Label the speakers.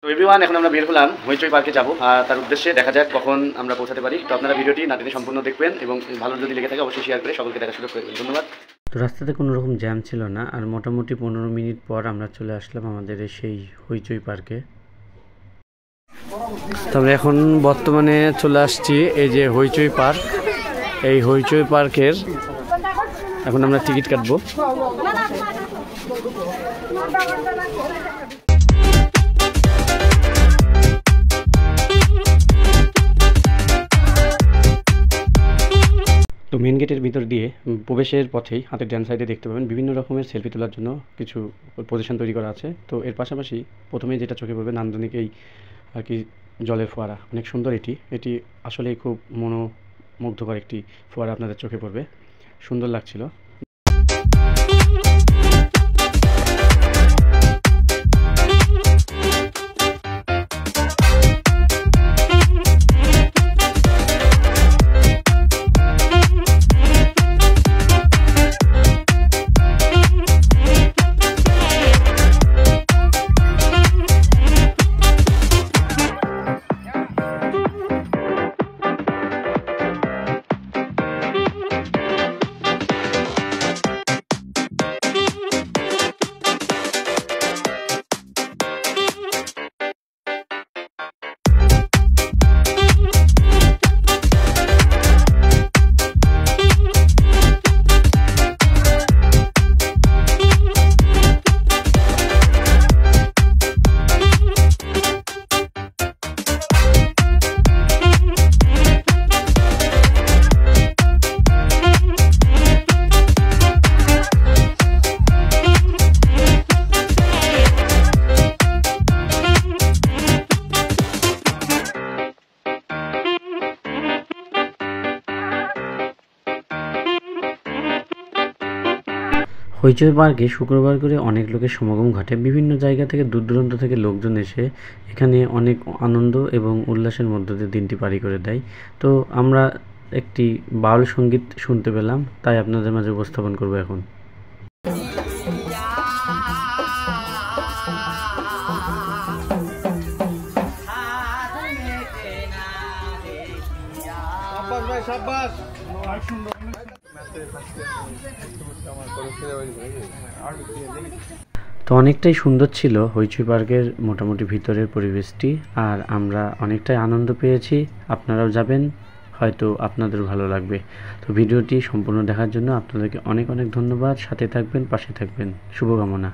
Speaker 1: তো এভরিওয়ান, এখন আমরা বের হলাম হইচই পার্কে যাব, আর তার উদ্দেশ্যে দেখা যাক কখন আমরা পৌঁছাতে পারি। তো আপনারা ভিডিওটি না টেনে সম্পূর্ণ দেখবেন এবং ভালো যদি লেগে থাকে অবশ্যই শেয়ার করে সকলকে দেখার সুযোগ করবেন। ধন্যবাদ।
Speaker 2: তো রাস্তাতে কোনো রকম জ্যাম ছিল না, আর মোটামুটি 15 মিনিট পর আমরা চলে আসলাম আমাদের সেই হইচই পার্কে। তবে এখন বর্তমানে চলে আসছি এই যে হইচই পার্ক। এই হইচই পার্কের এখন আমরা টিকিট কাটবো। তো মেন গেটের ভিতর দিয়ে প্রবেশের পথেই হাতের ডান সাইডে দেখতে পাবেন বিভিন্ন রকমের সেলফি তোলার জন্য কিছু পজিশন তৈরি করা আছে। তো এর পাশাপাশি প্রথমেই যেটা চোখে পড়বে নান্দনিক এই আর কি জলের ফোয়ারা, অনেক সুন্দর। এটি আসলেই খুব মনোমুগ্ধকর একটি ফোয়ারা আপনাদের চোখে পড়বে, সুন্দর লাগছিল। হইচই পার্কে শুক্রবার করে অনেক লোকের সমাগম ঘটে। বিভিন্ন জায়গা থেকে দূর দূরান্ত থেকে লোকজন এসে এখানে অনেক আনন্দ এবং উল্লাসের মধ্য দিয়ে দিনটি পারি করে দেয়। তো আমরা একটি বাউল সঙ্গীত শুনতে পেলাম, তাই আপনাদের মাঝে উপস্থাপন করব এখন। তো অনেকটাই সুন্দর ছিল হইচই পার্কের মোটামুটি ভিতরের পরিবেশটি, আর আমরা অনেকটাই আনন্দ পেয়েছি। আপনারাও যাবেন, হয়তো আপনাদের ভালো লাগবে। তো ভিডিওটি সম্পূর্ণ দেখার জন্য আপনাদেরকে অনেক অনেক ধন্যবাদ। সাথে থাকবেন, পাশে থাকবেন, শুভকামনা।